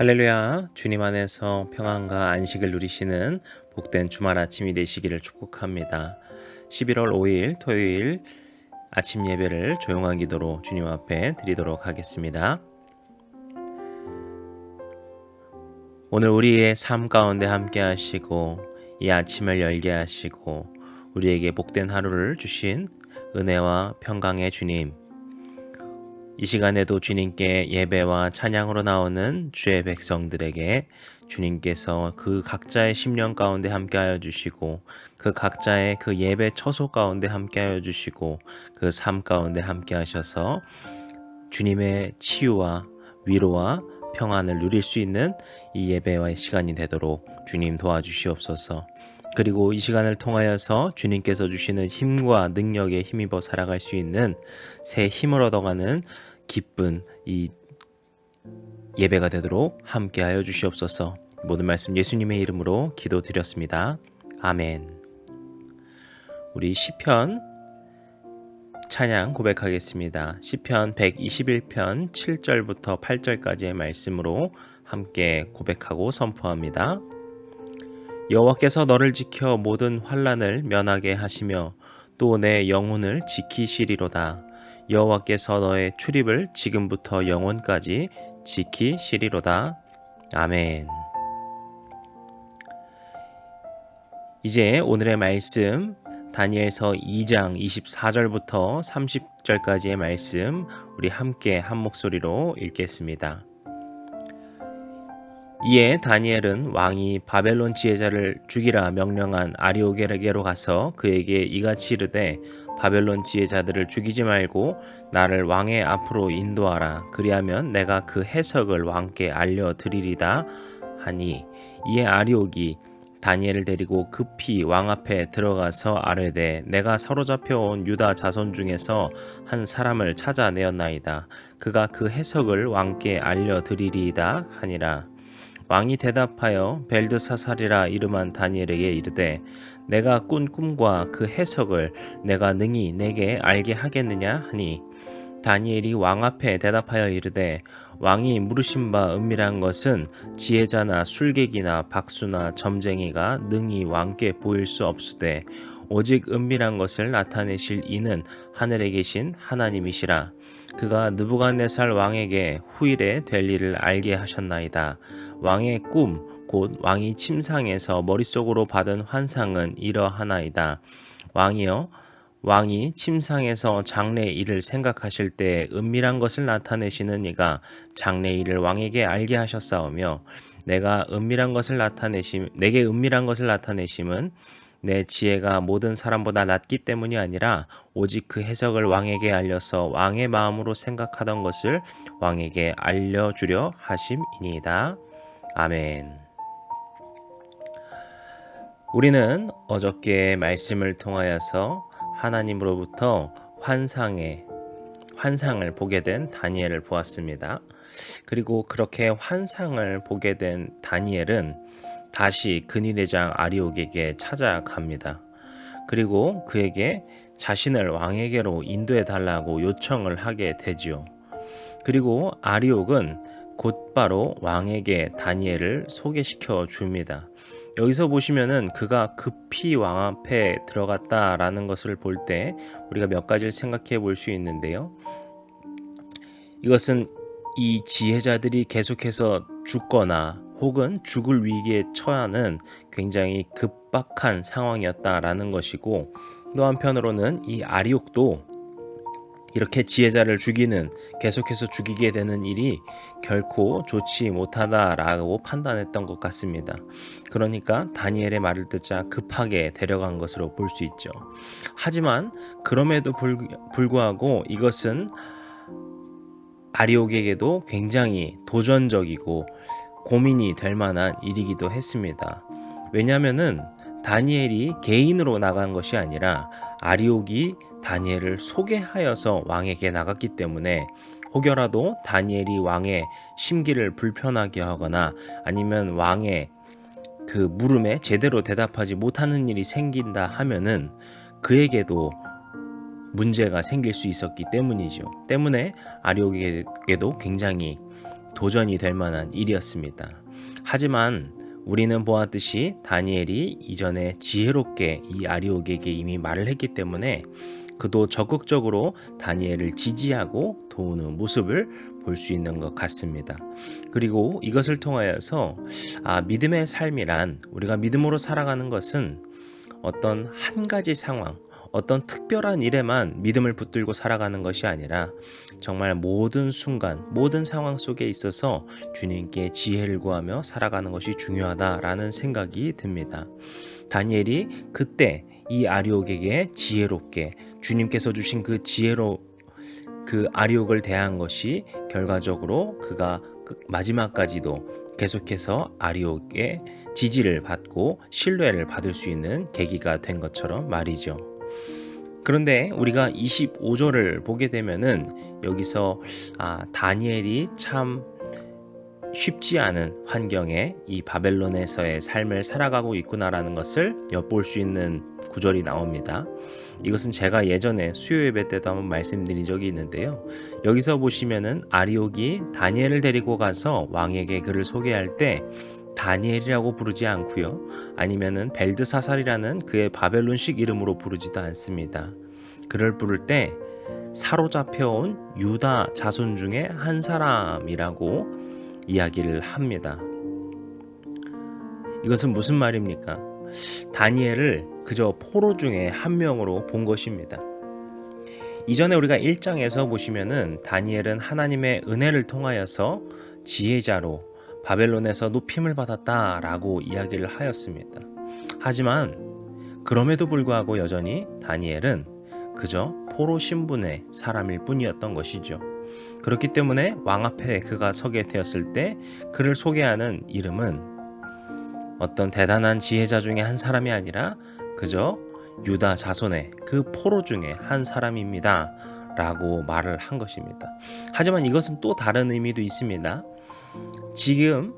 할렐루야, 주님 안에서 평안과 안식을 누리시는 복된 주말 아침이 되시기를 축복합니다. 11월 5일 토요일 아침 예배를 조용한 기도로 주님 앞에 드리도록 하겠습니다. 오늘 우리의 삶 가운데 함께 하시고 이 아침을 열게 하시고 우리에게 복된 하루를 주신 은혜와 평강의 주님, 이 시간에도 주님께 예배와 찬양으로 나오는 주의 백성들에게 주님께서 그 각자의 심령 가운데 함께하여 주시고 그 각자의 그 예배 처소 가운데 함께하여 주시고 그 삶 가운데 함께하셔서 주님의 치유와 위로와 평안을 누릴 수 있는 이 예배와의 시간이 되도록 주님 도와주시옵소서. 그리고 이 시간을 통하여서 주님께서 주시는 힘과 능력에 힘입어 살아갈 수 있는 새 힘을 얻어가는 기쁜 이 예배가 되도록 함께하여 주시옵소서. 모든 말씀 예수님의 이름으로 기도드렸습니다. 아멘. 우리 시편 찬양 고백하겠습니다. 시편 121편 7절부터 8절까지의 말씀으로 함께 고백하고 선포합니다. 여호와께서 너를 지켜 모든 환난을 면하게 하시며 또 내 영혼을 지키시리로다. 여호와께서 너의 출입을 지금부터 영원까지 지키시리로다. 아멘. 이제 오늘의 말씀 다니엘서 2장 24절부터 30절까지의 말씀 우리 함께 한 목소리로 읽겠습니다. 이에 다니엘은 왕이 바벨론 지혜자를 죽이라 명령한 아리오게르게로 가서 그에게 이같이 이르되 바벨론 지혜자들을 죽이지 말고 나를 왕의 앞으로 인도하라. 그리하면 내가 그 해석을 왕께 알려드리리다 하니, 이에 아리옥이 다니엘을 데리고 급히 왕 앞에 들어가서 아뢰되 내가 사로잡혀온 유다 자손 중에서 한 사람을 찾아내었나이다. 그가 그 해석을 왕께 알려드리리이다 하니라. 왕이 대답하여 벨드사살이라 이름한 다니엘에게 이르되 내가 꾼 꿈과 그 해석을 내가 능히 내게 알게 하겠느냐 하니, 다니엘이 왕 앞에 대답하여 이르되 왕이 물으신 바 은밀한 것은 지혜자나 술객이나 박수나 점쟁이가 능히 왕께 보일 수 없으되 오직 은밀한 것을 나타내실 이는 하늘에 계신 하나님이시라. 그가 느부갓네살 왕에게 후일에 될 일을 알게 하셨나이다. 왕의 꿈 곧 왕이 침상에서 머릿속으로 받은 환상은 이러하나이다. 왕이여, 왕이 침상에서 장래의 일을 생각하실 때 은밀한 것을 나타내시는 이가 장래의 일을 왕에게 알게 하셨사오며, 내게 은밀한 것을 나타내심은 내 지혜가 모든 사람보다 낮기 때문이 아니라 오직 그 해석을 왕에게 알려서 왕의 마음으로 생각하던 것을 왕에게 알려주려 하심이니이다. 아멘. 우리는 어저께 말씀을 통하여서 하나님으로부터 환상을 보게 된 다니엘을 보았습니다. 그리고 그렇게 환상을 보게 된 다니엘은 다시 근위대장 아리옥에게 찾아갑니다. 그리고 그에게 자신을 왕에게로 인도해 달라고 요청을 하게 되지요. 그리고 아리옥은 곧바로 왕에게 다니엘을 소개시켜 줍니다. 여기서 보시면은 그가 급히 왕 앞에 들어갔다라는 것을 볼 때 우리가 몇 가지를 생각해 볼 수 있는데요. 이것은 이 지혜자들이 계속해서 죽거나 혹은 죽을 위기에 처하는 굉장히 급박한 상황이었다라는 것이고, 또 한편으로는 이 아리옥도 이렇게 지혜자를 계속해서 죽이게 되는 일이 결코 좋지 못하다라고 판단했던 것 같습니다. 그러니까 다니엘의 말을 듣자 급하게 데려간 것으로 볼 수 있죠. 하지만 그럼에도 불구하고 이것은 아리옥에게도 굉장히 도전적이고 고민이 될 만한 일이기도 했습니다. 왜냐하면은 다니엘이 개인으로 나간 것이 아니라 아리옥이 다니엘을 소개하여서 왕에게 나갔기 때문에 혹여라도 다니엘이 왕의 심기를 불편하게 하거나 아니면 왕의 그 물음에 제대로 대답하지 못하는 일이 생긴다 하면은 그에게도 문제가 생길 수 있었기 때문이죠. 때문에 아리옥에게도 굉장히 도전이 될 만한 일이었습니다. 하지만 우리는 보았듯이 다니엘이 이전에 지혜롭게 이 아리옥에게 이미 말을 했기 때문에 그도 적극적으로 다니엘을 지지하고 도우는 모습을 볼 수 있는 것 같습니다. 그리고 이것을 통하여서 믿음의 삶이란, 우리가 믿음으로 살아가는 것은 어떤 한 가지 상황, 어떤 특별한 일에만 믿음을 붙들고 살아가는 것이 아니라 정말 모든 순간, 모든 상황 속에 있어서 주님께 지혜를 구하며 살아가는 것이 중요하다라는 생각이 듭니다. 다니엘이 그때 이 아리옥에게 지혜롭게 주님께서 주신 그 아리옥을 대한 것이 결과적으로 그가 마지막까지도 계속해서 아리옥의 지지를 받고 신뢰를 받을 수 있는 계기가 된 것처럼 말이죠. 그런데 우리가 25절을 보게 되면은 여기서 다니엘이 참 쉽지 않은 환경에 이 바벨론에서의 삶을 살아가고 있구나라는 것을 엿볼 수 있는 구절이 나옵니다. 이것은 제가 예전에 수요 예배 때도 한번 말씀드린 적이 있는데요. 여기서 보시면은 아리옥이 다니엘을 데리고 가서 왕에게 그를 소개할 때 다니엘이라고 부르지 않고요. 아니면은 벨드사살이라는 그의 바벨론식 이름으로 부르지도 않습니다. 그를 부를 때 사로잡혀온 유다 자손 중에 한 사람이라고 이야기를 합니다. 이것은 무슨 말입니까? 다니엘을 그저 포로 중에 한 명으로 본 것입니다. 이전에 우리가 1장에서 보시면은 다니엘은 하나님의 은혜를 통하여서 지혜자로 바벨론에서 높임을 받았다라고 이야기를 하였습니다. 하지만 그럼에도 불구하고 여전히 다니엘은 그저 포로 신분의 사람일 뿐이었던 것이죠. 그렇기 때문에 왕 앞에 그가 서게 되었을 때 그를 소개하는 이름은 어떤 대단한 지혜자 중에 한 사람이 아니라 그저 유다 자손의 그 포로 중에 한 사람입니다 라고 말을 한 것입니다. 하지만 이것은 또 다른 의미도 있습니다. 지금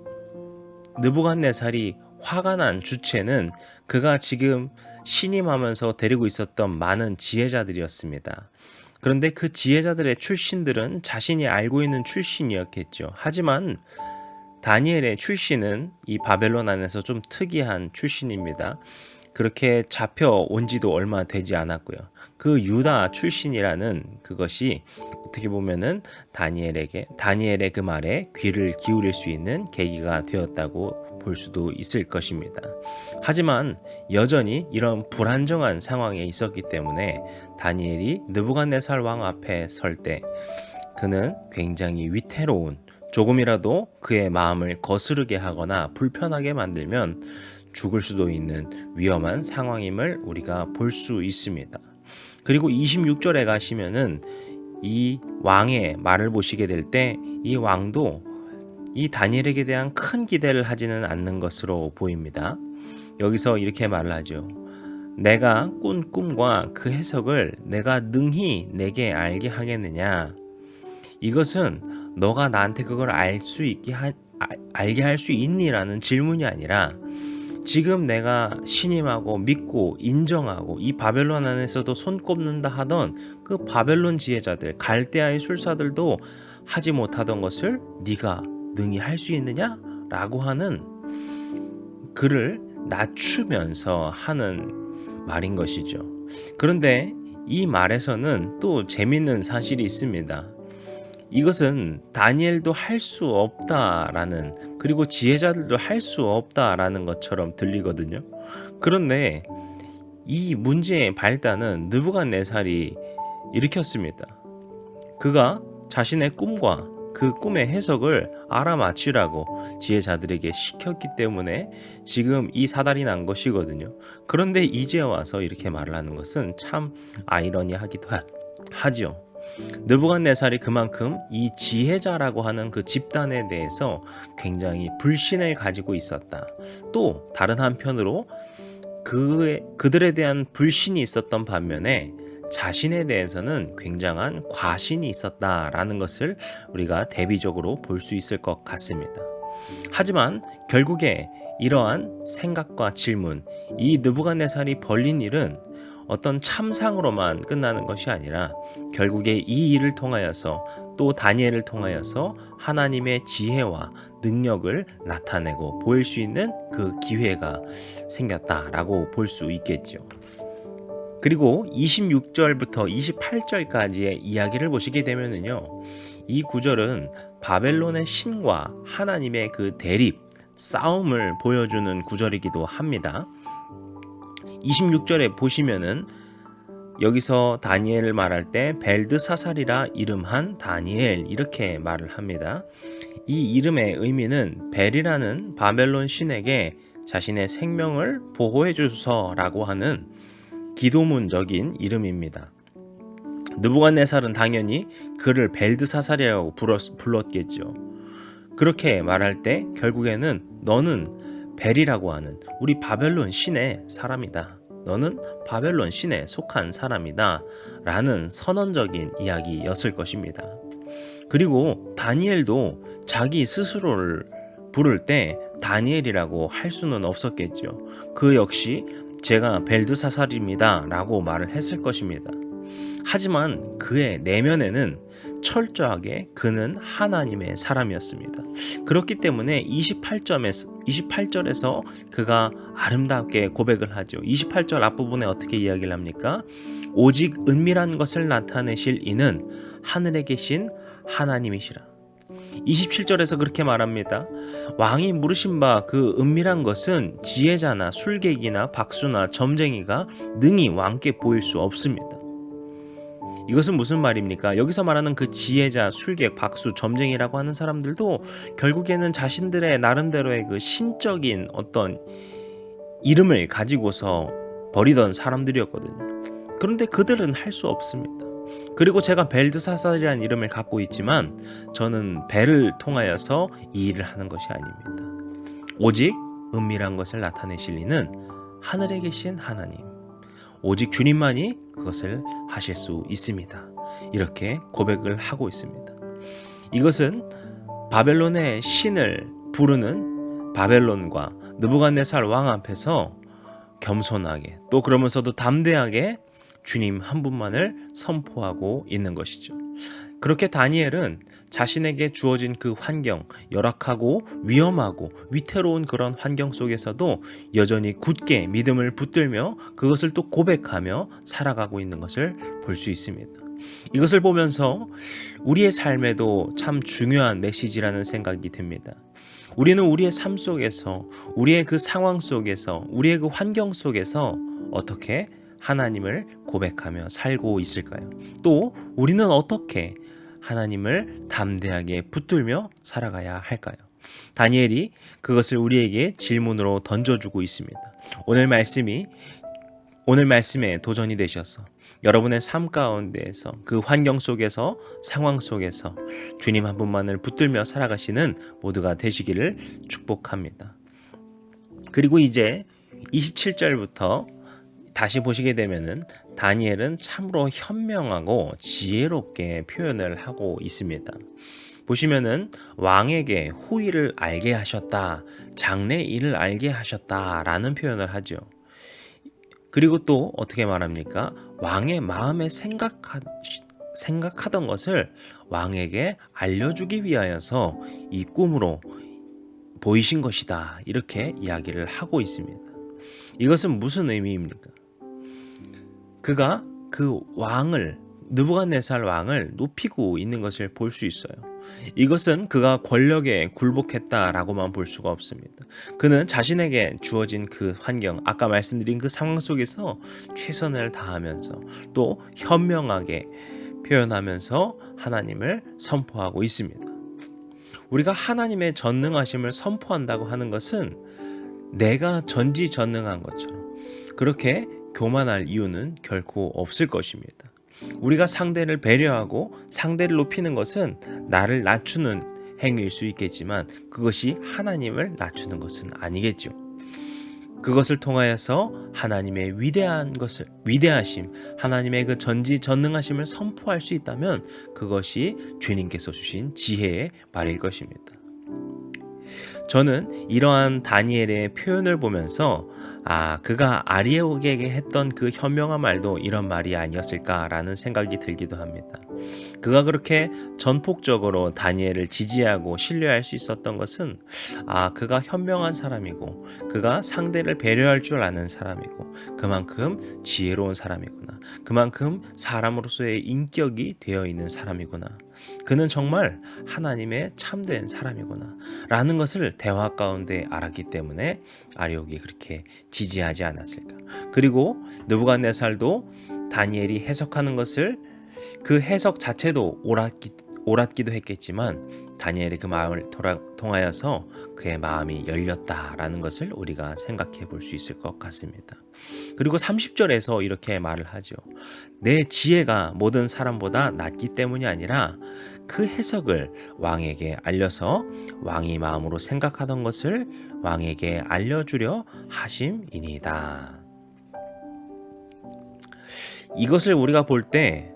느부갓네살이 화가 난 주체는 그가 지금 신임하면서 데리고 있었던 많은 지혜자들이었습니다. 그런데 그 지혜자들의 출신들은 자신이 알고 있는 출신이었겠죠. 하지만 다니엘의 출신은 이 바벨론 안에서 좀 특이한 출신입니다. 그렇게 잡혀온 지도 얼마 되지 않았고요. 그 유다 출신이라는 그것이 어떻게 보면은 다니엘의 그 말에 귀를 기울일 수 있는 계기가 되었다고 볼 수도 있을 것입니다. 하지만 여전히 이런 불안정한 상황에 있었기 때문에 다니엘이 느부갓네살 왕 앞에 설 때 그는 굉장히 위태로운, 조금이라도 그의 마음을 거스르게 하거나 불편하게 만들면 죽을 수도 있는 위험한 상황임을 우리가 볼 수 있습니다. 그리고 26절에 가시면은 이 왕의 말을 보시게 될 때 이 왕도 이 다니엘에게 대한 큰 기대를 하지는 않는 것으로 보입니다. 여기서 이렇게 말을 하죠. 내가 꾼 꿈과 그 해석을 내가 능히 내게 알게 하겠느냐. 이것은 너가 나한테 그걸 알게 할 수 있니라는 질문이 아니라 지금 내가 신임하고 믿고 인정하고 이 바벨론 안에서도 손꼽는다 하던 그 바벨론 지혜자들, 갈대아의 술사들도 하지 못하던 것을 네가 능히 할 수 있느냐? 라고 하는 그를 낮추면서 하는 말인 것이죠. 그런데 이 말에서는 또 재밌는 사실이 있습니다. 이것은 다니엘도 할 수 없다라는, 그리고 지혜자들도 할 수 없다라는 것처럼 들리거든요. 그런데 이 문제의 발단은 느부갓네살이 일으켰습니다. 그가 자신의 꿈과 그 꿈의 해석을 알아맞히라고 지혜자들에게 시켰기 때문에 지금 이 사달이 난 것이거든요. 그런데 이제 와서 이렇게 말을 하는 것은 참 아이러니하기도 하죠. 느부갓네살이 그만큼 이 지혜자라고 하는 그 집단에 대해서 굉장히 불신을 가지고 있었다. 또 다른 한편으로 그들에 대한 불신이 있었던 반면에 자신에 대해서는 굉장한 과신이 있었다라는 것을 우리가 대비적으로 볼 수 있을 것 같습니다. 하지만 결국에 이러한 생각과 질문, 이 느부갓네살이 벌린 일은 어떤 참상으로만 끝나는 것이 아니라 결국에 이 일을 통하여서 또 다니엘을 통하여서 하나님의 지혜와 능력을 나타내고 보일 수 있는 그 기회가 생겼다라고 볼 수 있겠죠. 그리고 26절부터 28절까지의 이야기를 보시게 되면은요, 이 구절은 바벨론의 신과 하나님의 그 대립, 싸움을 보여주는 구절이기도 합니다. 26절에 보시면은 여기서 다니엘을 말할 때 벨드사살이라 이름한 다니엘 이렇게 말을 합니다. 이 이름의 의미는 벨이라는 바벨론 신에게 자신의 생명을 보호해 주소서라고 하는 기도문적인 이름입니다. 느부갓네살은 당연히 그를 벨드사살이라고 불렀겠죠. 그렇게 말할 때 결국에는 너는 벨이라고 하는 우리 바벨론 신의 사람이다. 너는 바벨론 신에 속한 사람이다. 라는 선언적인 이야기였을 것입니다. 그리고 다니엘도 자기 스스로를 부를 때 다니엘이라고 할 수는 없었겠죠. 그 역시 제가 벨드사살입니다. 라고 말을 했을 것입니다. 하지만 그의 내면에는 철저하게 그는 하나님의 사람이었습니다. 그렇기 때문에 28절에서 그가 아름답게 고백을 하죠. 28절 앞부분에 어떻게 이야기를 합니까? 오직 은밀한 것을 나타내실 이는 하늘에 계신 하나님이시라. 27절에서 그렇게 말합니다. 왕이 물으신 바 그 은밀한 것은 지혜자나 술객이나 박수나 점쟁이가 능히 왕께 보일 수 없습니다. 이것은 무슨 말입니까? 여기서 말하는 그 지혜자, 술객, 박수, 점쟁이라고 하는 사람들도 결국에는 자신들의 나름대로의 그 신적인 어떤 이름을 가지고서 버리던 사람들이었거든요. 그런데 그들은 할 수 없습니다. 그리고 제가 벨드사살이라는 이름을 갖고 있지만 저는 벨을 통하여서 이 일을 하는 것이 아닙니다. 오직 은밀한 것을 나타내실 이는 하늘에 계신 하나님, 오직 주님만이 그것을 하실 수 있습니다. 이렇게 고백을 하고 있습니다. 이것은 바벨론의 신을 부르는 바벨론과 느부갓네살 왕 앞에서 겸손하게 또 그러면서도 담대하게 주님 한 분만을 선포하고 있는 것이죠. 그렇게 다니엘은 자신에게 주어진 그 환경, 열악하고 위험하고 위태로운 그런 환경 속에서도 여전히 굳게 믿음을 붙들며 그것을 또 고백하며 살아가고 있는 것을 볼 수 있습니다. 이것을 보면서 우리의 삶에도 참 중요한 메시지라는 생각이 듭니다. 우리는 우리의 삶 속에서, 우리의 그 상황 속에서, 우리의 그 환경 속에서 어떻게 하나님을 고백하며 살고 있을까요? 또 우리는 어떻게 하나님을 담대하게 붙들며 살아가야 할까요? 다니엘이 그것을 우리에게 질문으로 던져주고 있습니다. 오늘 말씀에 도전이 되셔서 여러분의 삶 가운데에서 그 환경 속에서 상황 속에서 주님 한 분만을 붙들며 살아가시는 모두가 되시기를 축복합니다. 그리고 이제 27절부터 다시 보시게 되면은 다니엘은 참으로 현명하고 지혜롭게 표현을 하고 있습니다. 보시면은 왕에게 후일을 알게 하셨다, 장래 일을 알게 하셨다라는 표현을 하죠. 그리고 또 어떻게 말합니까? 왕의 마음에 생각하던 것을 왕에게 알려주기 위하여서 이 꿈으로 보이신 것이다. 이렇게 이야기를 하고 있습니다. 이것은 무슨 의미입니까? 그가 그 왕을, 느부갓네살 왕을 높이고 있는 것을 볼 수 있어요. 이것은 그가 권력에 굴복했다라고만 볼 수가 없습니다. 그는 자신에게 주어진 그 환경, 아까 말씀드린 그 상황 속에서 최선을 다하면서 또 현명하게 표현하면서 하나님을 선포하고 있습니다. 우리가 하나님의 전능하심을 선포한다고 하는 것은 내가 전지전능한 것처럼 그렇게 교만할 이유는 결코 없을 것입니다. 우리가 상대를 배려하고 상대를 높이는 것은 나를 낮추는 행위일 수 있겠지만 그것이 하나님을 낮추는 것은 아니겠죠. 그것을 통하여서 하나님의 위대하심, 하나님의 그 전지전능하심을 선포할 수 있다면 그것이 주님께서 주신 지혜의 말일 것입니다. 저는 이러한 다니엘의 표현을 보면서 그가 아리오게에게 했던 그 현명한 말도 이런 말이 아니었을까라는 생각이 들기도 합니다. 그가 그렇게 전폭적으로 다니엘을 지지하고 신뢰할 수 있었던 것은 그가 현명한 사람이고 그가 상대를 배려할 줄 아는 사람이고 그만큼 지혜로운 사람이구나. 그만큼 사람으로서의 인격이 되어 있는 사람이구나. 그는 정말 하나님의 참된 사람이구나 라는 것을 대화 가운데 알았기 때문에 아리옥이 그렇게 지지하지 않았을까. 그리고 느부갓네살도 다니엘이 해석하는 것을 그 해석 자체도 옳았기도 했겠지만 다니엘의 그 마음을 통하여서 그의 마음이 열렸다라는 것을 우리가 생각해 볼 수 있을 것 같습니다. 그리고 30절에서 이렇게 말을 하죠. 내 지혜가 모든 사람보다 낫기 때문이 아니라 그 해석을 왕에게 알려서 왕이 마음으로 생각하던 것을 왕에게 알려주려 하심이니이다. 이것을 우리가 볼 때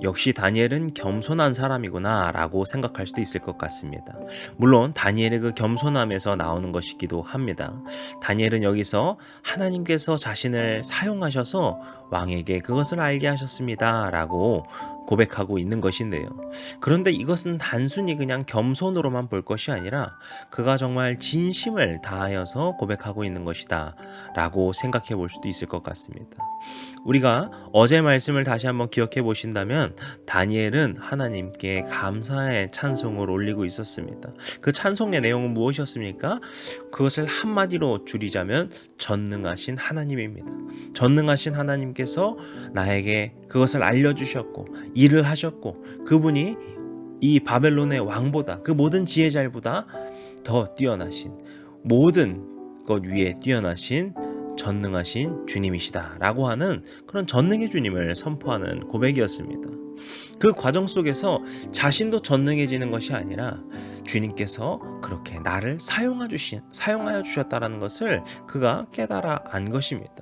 역시 다니엘은 겸손한 사람이구나 라고 생각할 수도 있을 것 같습니다. 물론 다니엘의 그 겸손함에서 나오는 것이기도 합니다. 다니엘은 여기서 하나님께서 자신을 사용하셔서 왕에게 그것을 알게 하셨습니다 라고 고백하고 있는 것인데요. 그런데 이것은 단순히 그냥 겸손으로만 볼 것이 아니라 그가 정말 진심을 다하여서 고백하고 있는 것이다 라고 생각해 볼 수도 있을 것 같습니다. 우리가 어제 말씀을 다시 한번 기억해 보신다면 다니엘은 하나님께 감사의 찬송을 올리고 있었습니다. 그 찬송의 내용은 무엇이었습니까? 그것을 한마디로 줄이자면 전능하신 하나님입니다. 전능하신 하나님께서 나에게 그것을 알려주셨고 일을 하셨고 그분이 이 바벨론의 왕보다 그 모든 지혜자보다 더 뛰어나신 모든 것 위에 뛰어나신 전능하신 주님이시다 라고 하는 그런 전능의 주님을 선포하는 고백이었습니다. 그 과정 속에서 자신도 전능해지는 것이 아니라 주님께서 그렇게 나를 사용하여 주셨다는 것을 그가 깨달아 안 것입니다.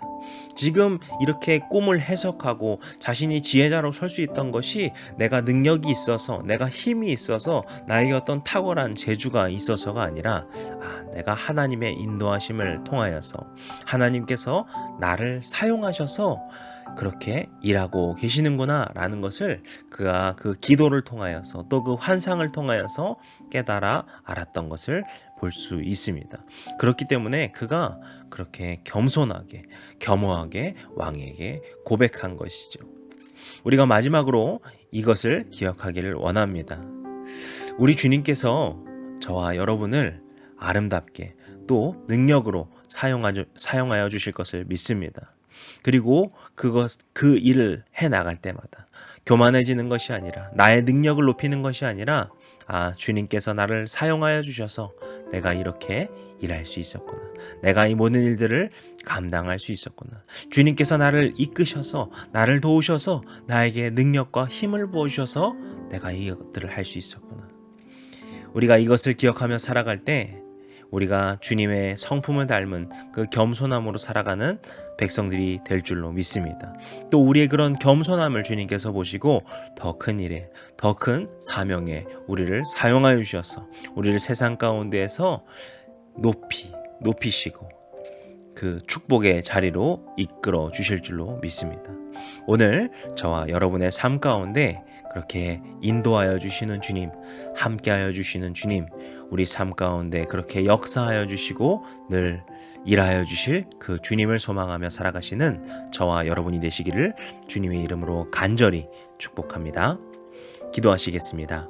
지금 이렇게 꿈을 해석하고 자신이 지혜자로 설 수 있던 것이 내가 능력이 있어서 내가 힘이 있어서 나에게 어떤 탁월한 재주가 있어서가 아니라 내가 하나님의 인도하심을 통하여서 하나님께서 나를 사용하셔서 그렇게 일하고 계시는구나 라는 것을 그가 그 기도를 통하여서 또 그 환상을 통하여서 깨달아 알았던 것을 볼 수 있습니다. 그렇기 때문에 그가 그렇게 겸손하게 겸허하게 왕에게 고백한 것이죠. 우리가 마지막으로 이것을 기억하기를 원합니다. 우리 주님께서 저와 여러분을 아름답게 또 능력으로 사용하여 주실 것을 믿습니다. 그리고 그 일을 해 나갈 때마다 교만해지는 것이 아니라 나의 능력을 높이는 것이 아니라 주님께서 나를 사용하여 주셔서 내가 이렇게 일할 수 있었구나. 내가 이 모든 일들을 감당할 수 있었구나. 주님께서 나를 이끄셔서 나를 도우셔서 나에게 능력과 힘을 부어주셔서 내가 이것들을 할 수 있었구나. 우리가 이것을 기억하며 살아갈 때 우리가 주님의 성품을 닮은 그 겸손함으로 살아가는 백성들이 될 줄로 믿습니다. 또 우리의 그런 겸손함을 주님께서 보시고 더 큰 일에, 더 큰 사명에 우리를 사용하여 주셔서 우리를 세상 가운데에서 높이시고 그 축복의 자리로 이끌어 주실 줄로 믿습니다. 오늘 저와 여러분의 삶 가운데 그렇게 인도하여 주시는 주님, 함께하여 주시는 주님, 우리 삶 가운데 그렇게 역사하여 주시고 늘 일하여 주실 그 주님을 소망하며 살아가시는 저와 여러분이 되시기를 주님의 이름으로 간절히 축복합니다. 기도하시겠습니다.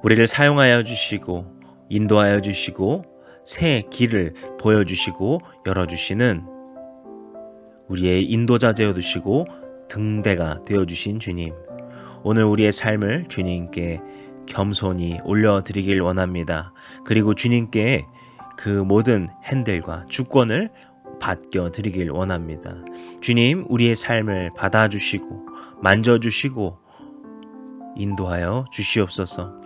우리를 사용하여 주시고 인도하여 주시고 새 길을 보여주시고 열어주시는 우리의 인도자 되어주시고 등대가 되어주신 주님, 오늘 우리의 삶을 주님께 겸손히 올려드리길 원합니다. 그리고 주님께 그 모든 핸들과 주권을 맡겨드리길 원합니다. 주님, 우리의 삶을 받아주시고 만져주시고 인도하여 주시옵소서.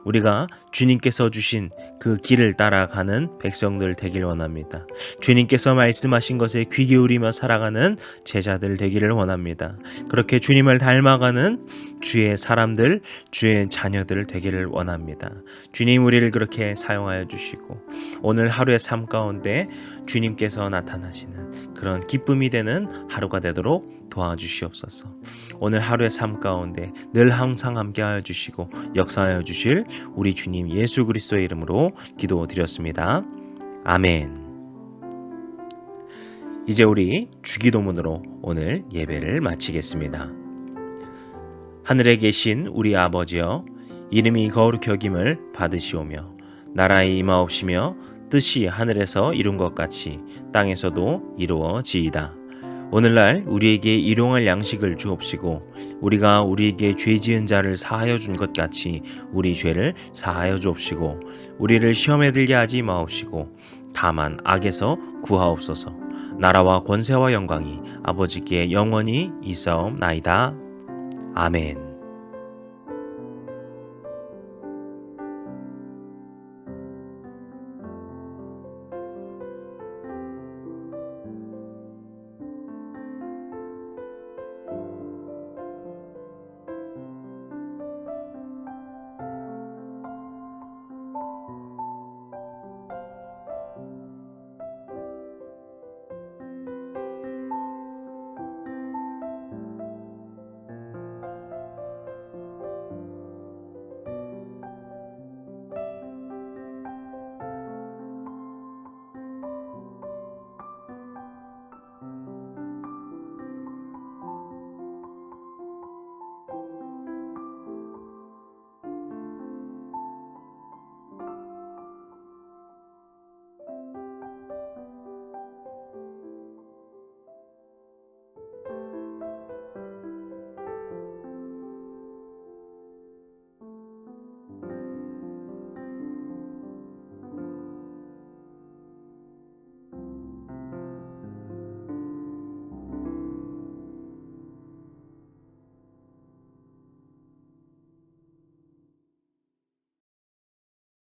우리가 주님께서 주신 그 길을 따라가는 백성들 되길 원합니다. 주님께서 말씀하신 것에 귀 기울이며 살아가는 제자들 되기를 원합니다. 그렇게 주님을 닮아가는 주의 사람들, 주의 자녀들 되기를 원합니다. 주님 우리를 그렇게 사용하여 주시고 오늘 하루의 삶 가운데 주님께서 나타나시는 그런 기쁨이 되는 하루가 되도록 도와주시옵소서. 오늘 하루의 삶 가운데 늘 항상 함께하여 주시고 역사하여 주실 우리 주님 예수 그리스도의 이름으로 기도드렸습니다. 아멘. 이제 우리 주기도문으로 오늘 예배를 마치겠습니다. 하늘에 계신 우리 아버지여, 이름이 거룩히 여김을 받으시오며 나라의 임하옵시며 뜻이 하늘에서 이룬 것 같이 땅에서도 이루어지이다. 오늘날 우리에게 일용할 양식을 주옵시고 우리가 우리에게 죄 지은 자를 사하여 준 것 같이 우리 죄를 사하여 주옵시고 우리를 시험에 들게 하지 마옵시고 다만 악에서 구하옵소서. 나라와 권세와 영광이 아버지께 영원히 있사옵나이다. 아멘.